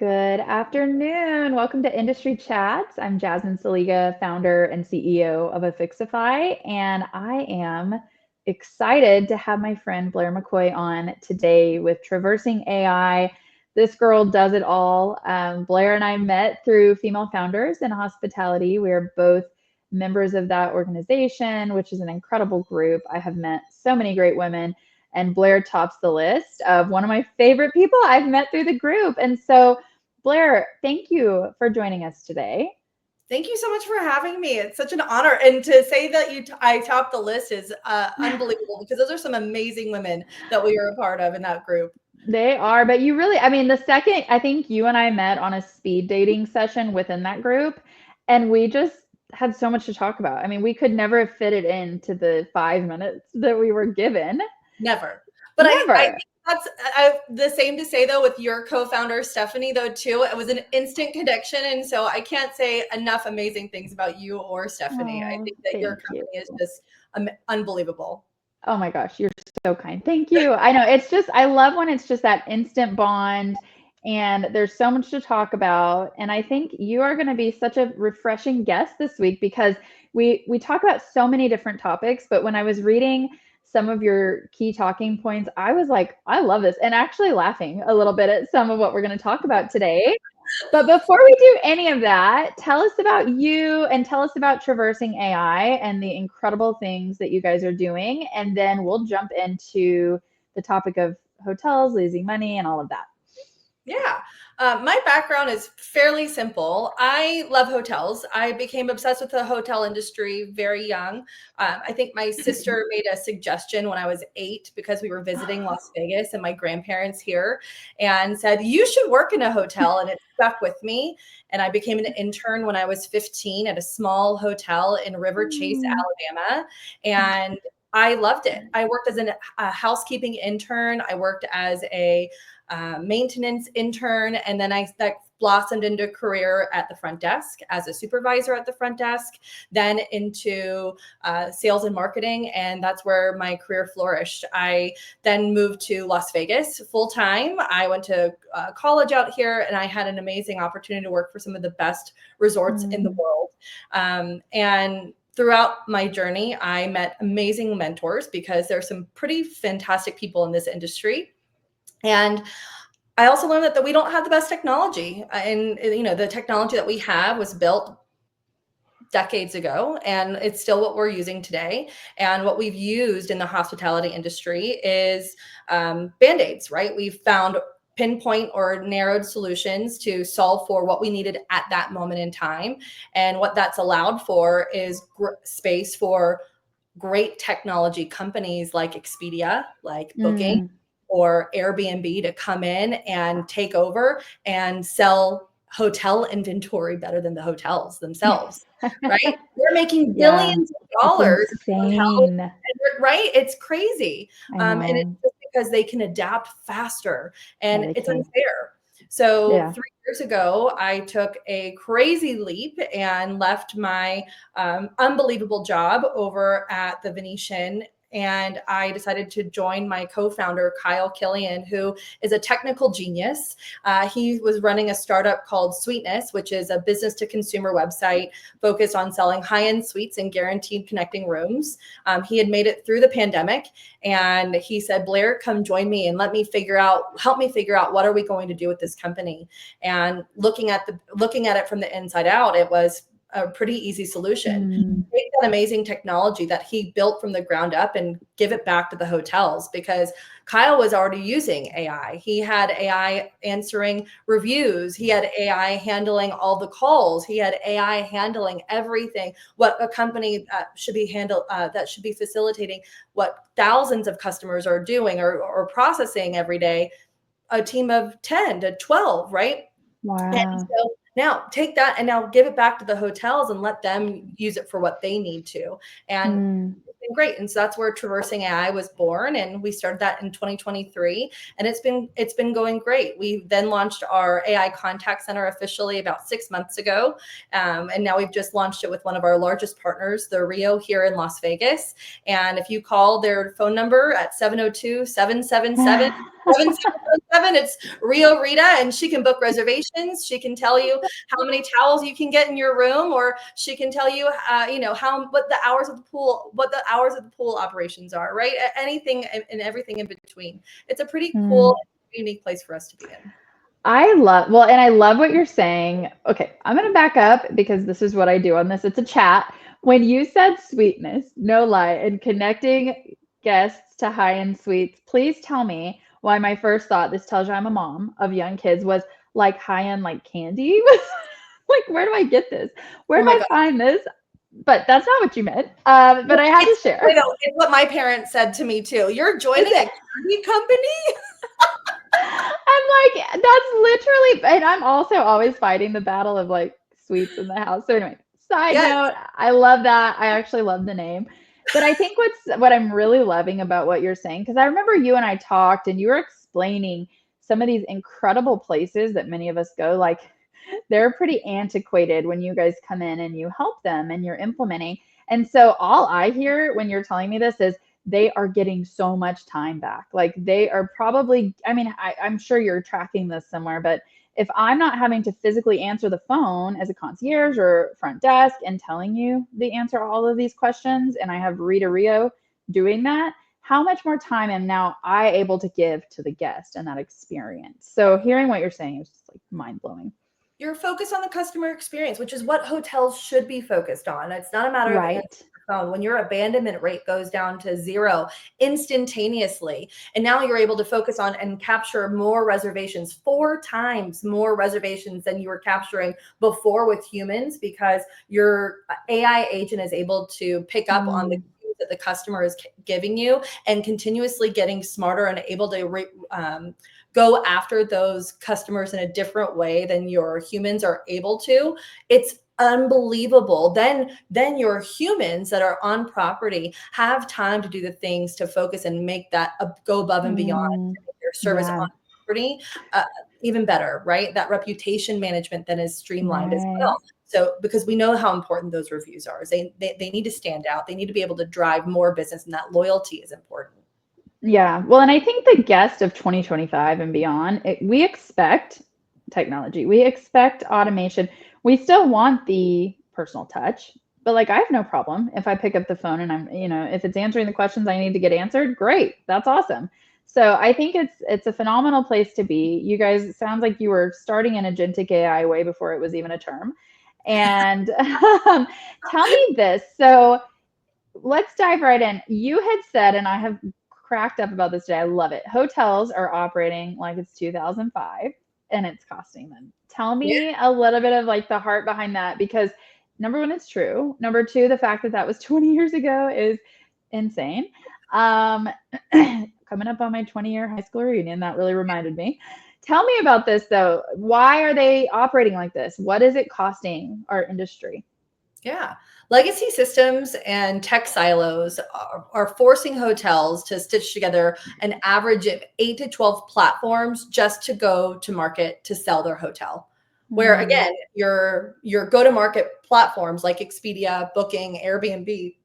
Good afternoon. Welcome to Industry Chats. I'm Jasmine Saliga, founder and CEO of Affixify, and I am excited to have my friend Blaire McCoy on today with Traversing AI. This girl does it all. Blaire and I met through Female Founders in Hospitality. We are both members of that organization, which is an incredible group. I have met so many great women, and Blaire tops the list of one of my favorite people I've met through the group. And so Blaire, thank you for joining us today. Thank you so much for having me. It's such an honor. And to say that I topped the list is unbelievable because those are some amazing women that we are a part of in that group. They are, but you really, the second I think you and I met on a speed dating session within that group, and we just had so much to talk about. We could never have fit it into the 5 minutes that we were given. Never. But Never. I think that's the same to say, though, with your co-founder, Stephanie, though, too. It was an instant connection. And so I can't say enough amazing things about you or Stephanie. I think that your company is just unbelievable. Oh my gosh, you're so kind. Thank you. I know I love when it's just that instant bond and there's so much to talk about. And I think you are going to be such a refreshing guest this week because we talk about so many different topics, but when I was reading some of your key talking points, I was like, I love this, and actually laughing a little bit at some of what we're going to talk about today. But before we do any of that, tell us about you and tell us about Traversing AI and the incredible things that you guys are doing. And then we'll jump into the topic of hotels, losing money, and all of that. Yeah. My background is fairly simple. I love hotels. I became obsessed with the hotel industry very young. I think my sister made a suggestion when I was 8 because we were visiting Las Vegas and my grandparents here and said, you should work in a hotel. And it stuck with me. And I became an intern when I was 15 at a small hotel in River Chase, Alabama. And I loved it. I worked as a housekeeping intern. I worked as a maintenance intern, and then that blossomed into a career at the front desk as a supervisor at the front desk, then into sales and marketing, and that's where my career flourished. I then moved to Las Vegas full time. I went to college out here, and I had an amazing opportunity to work for some of the best resorts in the world. And throughout my journey, I met amazing mentors because there's some pretty fantastic people in this industry. And I also learned that we don't have the best technology, and the technology that we have was built decades ago, and it's still what we're using today. And what we've used in the hospitality industry is Band-Aids, right? We've found pinpoint or narrowed solutions to solve for what we needed at that moment in time. And what that's allowed for is space for great technology companies like Expedia, like Booking, or Airbnb to come in and take over and sell hotel inventory better than the hotels themselves, right? They're making billions of dollars in hotels, right? It's crazy. And it's just because they can adapt faster, and it's unfair. So 3 years ago, I took a crazy leap and left my unbelievable job over at the Venetian, and I decided to join my co-founder, Kyle Killian, who is a technical genius. He was running a startup called Sweetness, which is a business-to-consumer website focused on selling high-end suites and guaranteed connecting rooms. He had made it through the pandemic, and he said, Blaire, come join me and help me figure out what are we going to do with this company. And looking at it from the inside out, it was a pretty easy solution. Take that amazing technology that he built from the ground up and give it back to the hotels, because Kyle was already using AI. He had AI answering reviews. He had AI handling all the calls. He had AI handling everything, what a company should be that should be facilitating what thousands of customers are doing or processing every day, a team of 10 to 12, right? Wow. And so Now take that and now give it back to the hotels and let them use it for what they need to. And it's been great. And so that's where Traversing AI was born. And we started that in 2023. And it's been going great. We then launched our AI contact center officially about 6 months ago. And now we've just launched it with one of our largest partners, the Rio here in Las Vegas. And if you call their phone number at 702-777-7777, it's Rio Rita, and she can book reservations. She can tell you how many towels you can get in your room, or she can tell you, what the hours of the pool operations are, right? Anything and everything in between. It's a pretty cool, unique place for us to be in. I love what you're saying. Okay, I'm going to back up because this is what I do on this. It's a chat. When you said sweetness, no lie, and connecting guests to high-end sweets, please tell me why my first thought, this tells you I'm a mom of young kids, was like high-end like candy. Like, where do I get this? Where Oh do my I God. find this? But that's not what you meant. But I had to share. It's what my parents said to me too. You're joining a candy company? I'm like, that's literally, and I'm also always fighting the battle of like sweets in the house. So anyway, side Yes. note, I love that. I actually love the name. But I think what I'm really loving about what you're saying, because I remember you and I talked and you were explaining some of these incredible places that many of us go, like they're pretty antiquated when you guys come in and you help them and you're implementing. And so all I hear when you're telling me this is they are getting so much time back. Like they are probably, I mean, I'm sure you're tracking this somewhere, but if I'm not having to physically answer the phone as a concierge or front desk and telling you the answer to all of these questions, and I have Rita Rio doing that, how much more time am now I able to give to the guest and that experience? So hearing what you're saying is just like mind blowing. You're focused on the customer experience, which is what hotels should be focused on. It's not a matter of answering Right. the phone. When your abandonment rate goes down to 0 instantaneously, and now you're able to focus on and capture more reservations, 4 times more reservations than you were capturing before with humans, because your AI agent is able to pick up on the cues that the customer is giving you and continuously getting smarter and able to go after those customers in a different way than your humans are able to. It's unbelievable. Then your humans that are on property have time to do the things to focus and make that go above and beyond to make their service Yeah. on property even better, right? That reputation management then is streamlined as Right. well. So because we know how important those reviews are, they need to stand out. They need to be able to drive more business, and that loyalty is important. Yeah. Well, and I think the guest of 2025 and beyond, we expect technology, we expect automation. We still want the personal touch, but like I have no problem if I pick up the phone and if it's answering the questions I need to get answered, great. That's awesome. So I think it's a phenomenal place to be. You guys, it sounds like you were starting an agentic AI way before it was even a term. And tell me this. So let's dive right in. You had said, and I have cracked up about this today. I love it. Hotels are operating like it's 2005 and it's costing them. Tell Yeah. me a little bit of like the heart behind that, because number one, it's true. Number two, the fact that that was 20 years ago is insane. Um, coming up on my 20-year high school reunion, that really reminded me. Tell me about this though. Why are they operating like this? What is it costing our industry? Yeah. Legacy systems and tech silos are forcing hotels to stitch together an average of 8 to 12 platforms just to go to market to sell their hotel. Where Mm, again, your go-to-market platforms like Expedia, Booking, Airbnb,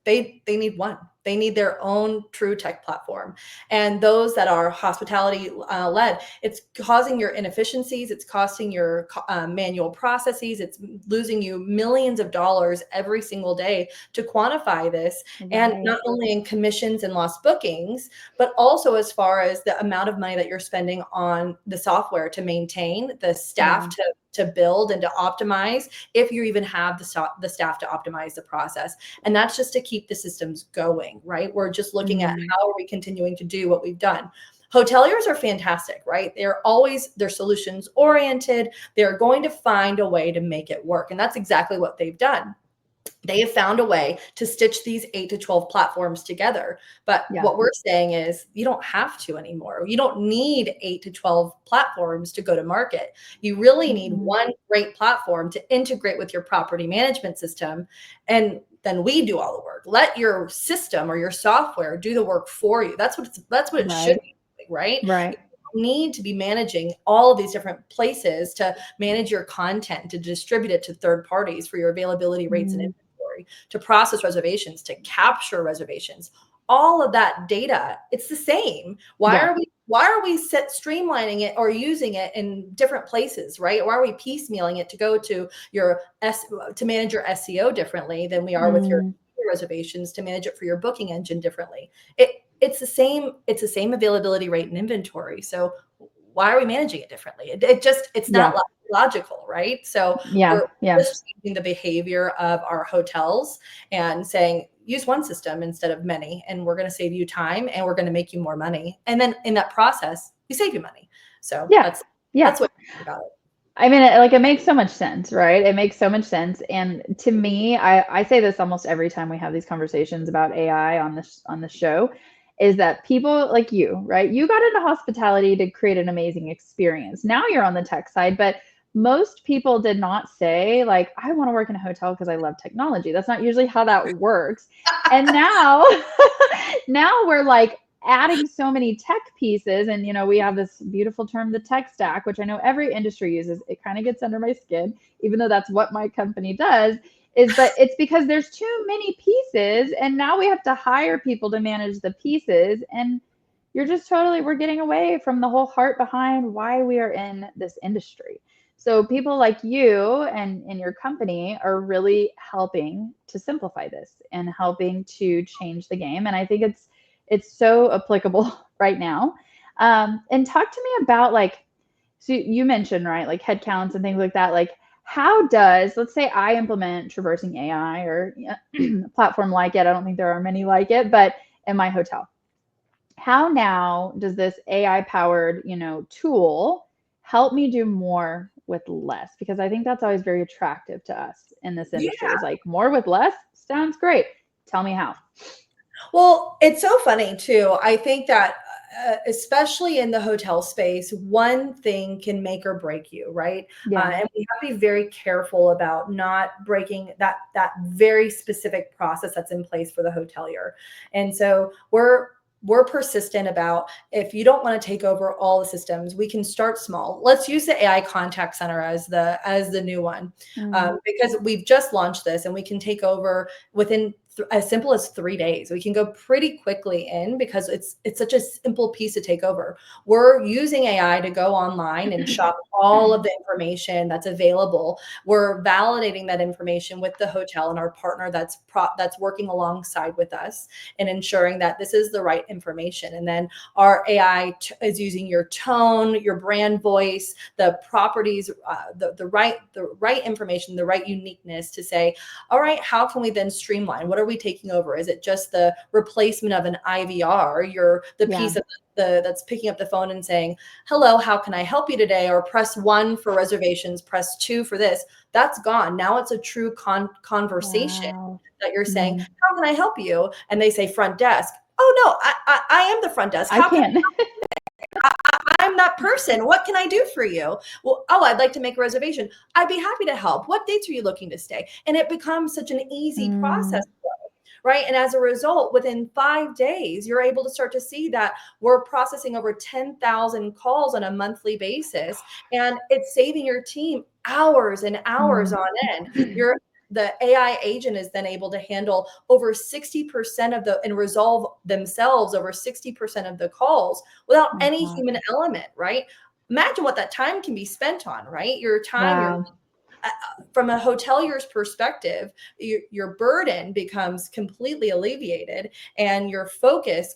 they need one. They need their own true tech platform. And those that are hospitality led, it's causing your inefficiencies. It's costing your manual processes. It's losing you millions of dollars every single day to quantify this. And right. not only in commissions and lost bookings, but also as far as the amount of money that you're spending on the software to maintain, the staff Yeah. to build and to optimize, if you even have the staff to optimize the process. And that's just to keep the systems going, right? We're just looking at Mm, how are we continuing to do what we've done. Hoteliers are fantastic, right? They're solutions oriented. They're going to find a way to make it work. And that's exactly what they've done. They have found a way to stitch these 8 to 12 platforms together. But Yeah. what we're saying is you don't have to anymore. You don't need 8 to 12 platforms to go to market. You really need one great platform to integrate with your property management system. And then we do all the work. Let your system or your software do the work for you. That's what it should Right. be, right? Right. Need to be managing all of these different places to manage your content, to distribute it to third parties for your availability rates and inventory, to process reservations, to capture reservations. All of that data, it's the same. Why Yeah. are we streamlining it or using it in different places, right? Why are we piecemealing it to go to to manage your SEO differently than we are with your reservations, to manage it for your booking engine differently? It's the same availability rate and inventory. So why are we managing it differently? It's Yeah. not logical, right? So Yeah. we're Yeah. just changing the behavior of our hotels and saying, use one system instead of many, and we're going to save you time and we're going to make you more money. And then in that process, we save you money. So Yeah. that's Yeah. what I think about it. I mean, it makes so much sense, right? It makes so much sense. And to me, I say this almost every time we have these conversations about AI on the show, is that people like you, right? You got into hospitality to create an amazing experience. Now you're on the tech side, but most people did not say like, I want to work in a hotel because I love technology. That's not usually how that works. And now, now we're like, adding so many tech pieces, and we have this beautiful term, the tech stack, which I know every industry uses. It kind of gets under my skin, even though that's what my company does, but it's because there's too many pieces, and now we have to hire people to manage the pieces. And we're getting away from the whole heart behind why we are in this industry. So people like you and your company are really helping to simplify this and helping to change the game. And I think it's so applicable right now. And talk to me about like, so you mentioned, right, like headcounts and things like that. Like, how does, let's say I implement Traversing AI or a platform like it, I don't think there are many like it, but in my hotel, how now does this AI powered, tool help me do more with less? Because I think that's always very attractive to us in this Yeah. industry, is like more with less sounds great. Tell me how. Well, it's so funny too. I think that especially in the hotel space, one thing can make or break you, right? Yeah. And we have to be very careful about not breaking that very specific process that's in place for the hotelier. And so we're persistent about, if you don't want to take over all the systems, we can start small. Let's use the AI contact center as the new one, because we've just launched this, and we can take over within as simple as 3 days. We can go pretty quickly in because it's such a simple piece to take over. We're using AI to go online and shop all of the information that's available. We're validating that information with the hotel and our partner that's working alongside with us, and ensuring that this is the right information. And then our AI is using your tone, your brand voice, the properties, the right information, the right uniqueness to say, all right, how can we then streamline? What are we taking over? Is it just the replacement of an IVR? You're the Yeah. piece of that's picking up the phone and saying, hello, how can I help you today? Or press 1 for reservations, press 2 for this. That's gone. Now it's a true conversation Wow. that you're saying, how can I help you? And they say front desk. Oh no, I am the front desk. I How can can. I'm that person. What can I do for you? Well, oh, I'd like to make a reservation. I'd be happy to help. What dates are you looking to stay? And it becomes such an easy process, right? And as a result, within 5 days, you're able to start to see that we're processing over 10,000 calls on a monthly basis, and it's saving your team hours and hours on end. The AI agent is then able to handle over 60% and resolve themselves over 60% of the calls without Oh, any gosh. human element, right? Imagine what that time can be spent on, right? Your time, Wow. from a hotelier's perspective, your burden becomes completely alleviated, and your focus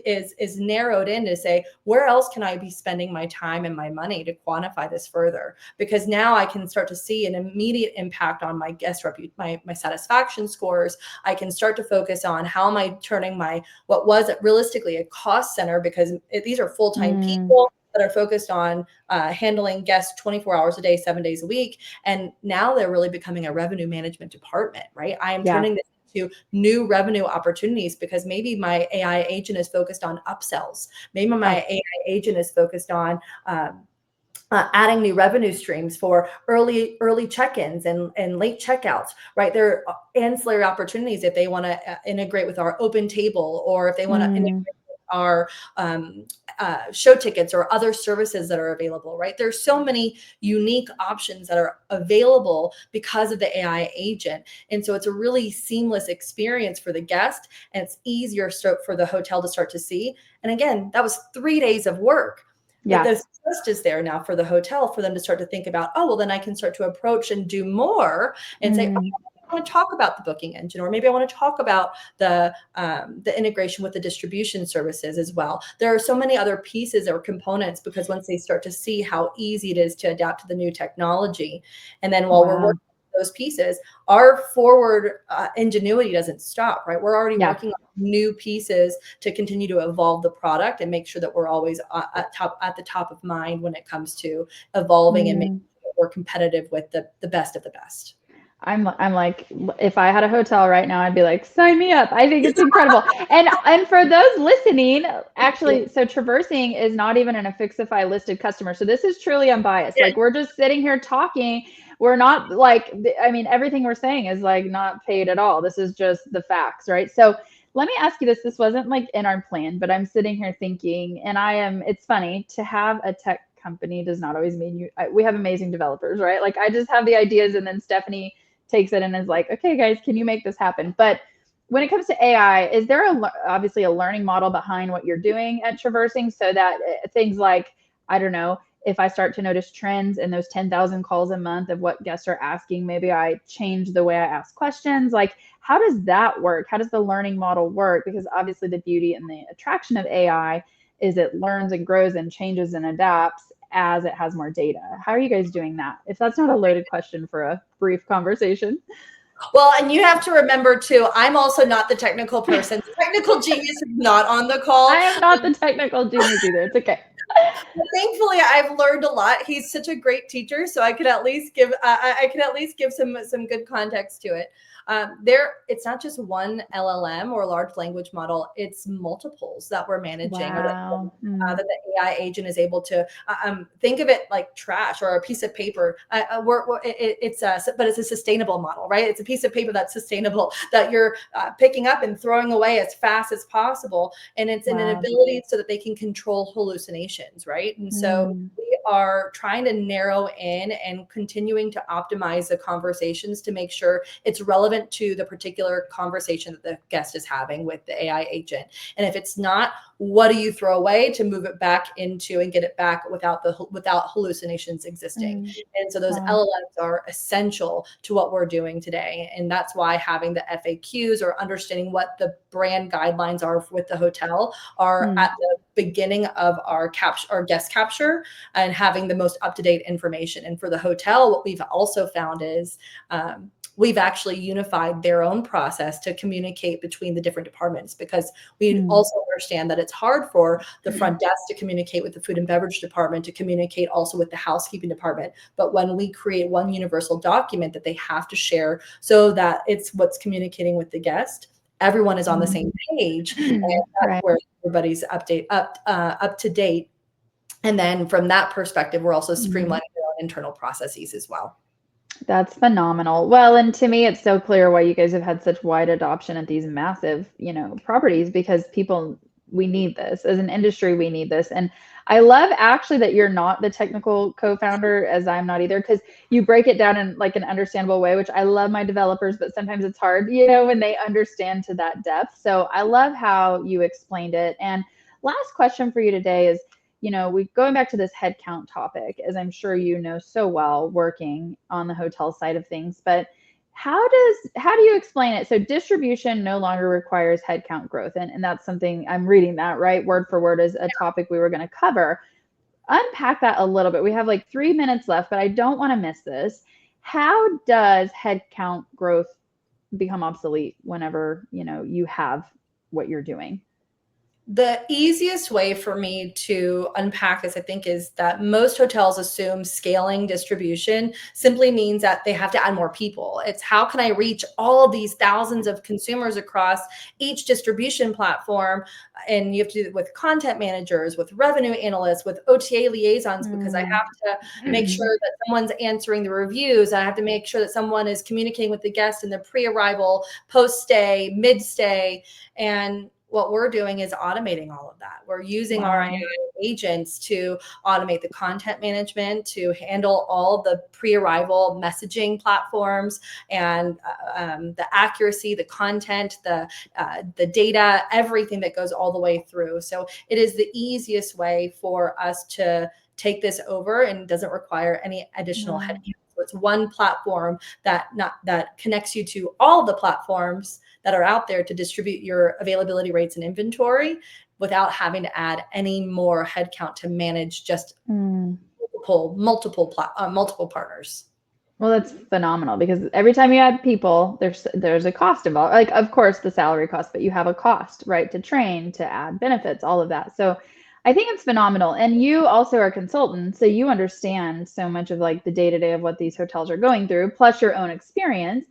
is narrowed in to say, where else can I be spending my time and my money to quantify this further? Because now I can start to see an immediate impact on my guest my satisfaction scores. I can start to focus on how am I turning what was realistically a cost center, because these are full-time people that are focused on handling guests 24 hours a day, 7 days a week. And now they're really becoming a revenue management department, right? I am Yeah. turning this into new revenue opportunities because maybe my AI agent is focused on upsells. Maybe my Yeah. AI agent is focused on adding new revenue streams for early check-ins and late checkouts, right? There are ancillary opportunities if they want to integrate with our open table, or if they want to integrate with our show tickets or other services that are available, right? There's so many unique options that are available because of the AI agent. And so it's a really seamless experience for the guest, and it's easier for the hotel to start to see. And again, that was 3 days of work. But Yeah. the trust is there now for the hotel for them to start to think about, oh, well, then I can start to approach and do more and say, oh, I want to talk about the booking engine, or maybe I want to talk about the integration with the distribution services as well. There are so many other pieces or components, because once they start to see how easy it is to adapt to the new technology, and then while we're Wow. working those pieces, our forward ingenuity doesn't stop, right? We're already Yeah. working on new pieces to continue to evolve the product and make sure that we're always at the top of mind when it comes to evolving and making sure that we're competitive with the best of the best. I'm like, if I had a hotel right now, I'd be like, sign me up. I think it's incredible. And for those listening, actually, so Traversing is not even an Affixify listed customer. So this is truly unbiased. Like, we're just sitting here talking. We're not like, I mean, everything we're saying is like not paid at all. This is just the facts, right? So let me ask you this. This wasn't like in our plan, but I'm sitting here thinking, and it's funny to have a tech company does not always mean we have amazing developers, right? Like I just have the ideas, and then Stephanie takes it and is like, okay, guys, can you make this happen? But when it comes to AI, is there obviously a learning model behind what you're doing at Traversing, so that things like, I don't know, if I start to notice trends in those 10,000 calls a month of what guests are asking, maybe I change the way I ask questions. Like, how does that work? How does the learning model work? Because obviously the beauty and the attraction of AI is it learns and grows and changes and adapts as it has more data. How are you guys doing that? If that's not a loaded question for a brief conversation. Well, and you have to remember too, I'm also not the technical person. The technical genius is not on the call. I am not the technical genius either. It's okay. But thankfully, I've learned a lot. He's such a great teacher, so I could at least give some good context to it. It's not just one LLM or large language model; it's multiples that we're managing, or Wow. that the AI agent is able to think of it like trash or a piece of paper. But it's a sustainable model, right? It's a piece of paper that's sustainable, that you're picking up and throwing away as fast as possible, and it's an ability so that they can control hallucinations, right? And so we are trying to narrow in and continuing to optimize the conversations to make sure it's relevant to the particular conversation that the guest is having with the AI agent. And if it's not, what do you throw away to move it back into and get it back without hallucinations existing? And so those LLMs are essential to what we're doing today. And that's why having the FAQs, or understanding what the brand guidelines are with the hotel, are at the beginning of our guest capture, and having the most up-to-date information. And for the hotel, what we've also found is we've actually unified their own process to communicate between the different departments, because we also understand that it's hard for the front desk to communicate with the food and beverage department, to communicate also with the housekeeping department. But when we create one universal document that they have to share, so that it's what's communicating with the guest, everyone is on the same page, and that's where everybody's up to date. And then from that perspective, we're also streamlining our own internal processes as well. That's phenomenal. Well, and to me, it's so clear why you guys have had such wide adoption at these massive, properties, because we need this as an industry. We need this. And I love actually that you're not the technical co-founder, as I'm not either, because you break it down in like an understandable way, which I love my developers, but sometimes it's hard, when they understand to that depth. So I love how you explained it. And last question for you today is, we going back to this headcount topic, as I'm sure you know so well, working on the hotel side of things, but how do you explain it? So distribution no longer requires headcount growth. And that's something I'm reading that right word for word as a topic we were going to cover. Unpack that a little bit. We have like 3 minutes left, but I don't want to miss this. How does headcount growth become obsolete whenever, you have what you're doing? The easiest way for me to unpack this, I think, is that most hotels assume scaling distribution simply means that they have to add more people. It's how can I reach all of these thousands of consumers across each distribution platform? And you have to do it with content managers, with revenue analysts, with OTA liaisons, because I have to make sure that someone's answering the reviews. I have to make sure that someone is communicating with the guest in the pre-arrival, post-stay, mid-stay, and what we're doing is automating all of that. We're using our AI agents to automate the content management, to handle all the pre-arrival messaging platforms, and the accuracy, the content, the data, everything that goes all the way through. So it is the easiest way for us to take this over, and doesn't require any additional headcount. So it's one platform that connects you to all the platforms that are out there to distribute your availability rates and inventory without having to add any more headcount to manage just multiple partners. Well, that's phenomenal, because every time you add people, there's a cost involved. Like, of course, the salary cost, but you have a cost, right, to train, to add benefits, all of that. So I think it's phenomenal. And you also are a consultant, so you understand so much of like the day-to-day of what these hotels are going through, plus your own experience.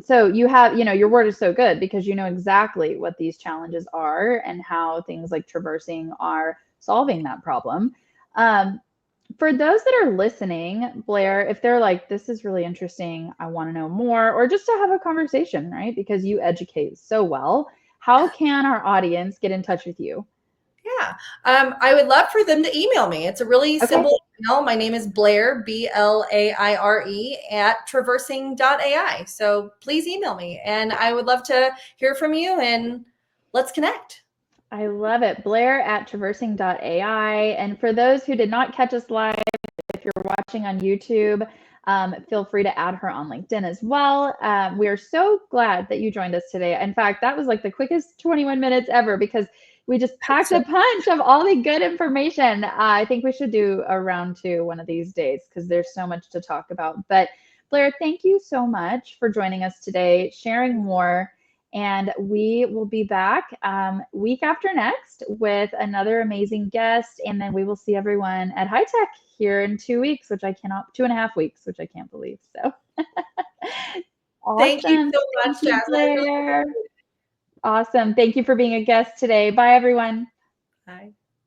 So you have, your word is so good, because you know exactly what these challenges are and how things like Traversing are solving that problem. For those that are listening, Blaire, if they're like, this is really interesting, I want to know more, or just to have a conversation, right? Because you educate so well, how can our audience get in touch with you? Yeah. I would love for them to email me. It's a really Okay. simple email. My name is Blaire, Blaire, at Traversing.ai. So please email me, and I would love to hear from you, and let's connect. I love it. Blaire at Traversing.ai. And for those who did not catch us live, if you're watching on YouTube, feel free to add her on LinkedIn as well. We are so glad that you joined us today. In fact, that was like the quickest 21 minutes ever, because we just packed a punch of all the good information. I think we should do a round two one of these days, because there's so much to talk about. But Blaire, thank you so much for joining us today, sharing more. And we will be back week after next with another amazing guest. And then we will see everyone at High Tech here in 2 weeks, 2.5 weeks, which I can't believe. So awesome. Thank you so much, Thank you, Jasmine. Blaire. Awesome. Thank you for being a guest today. Bye, everyone. Bye.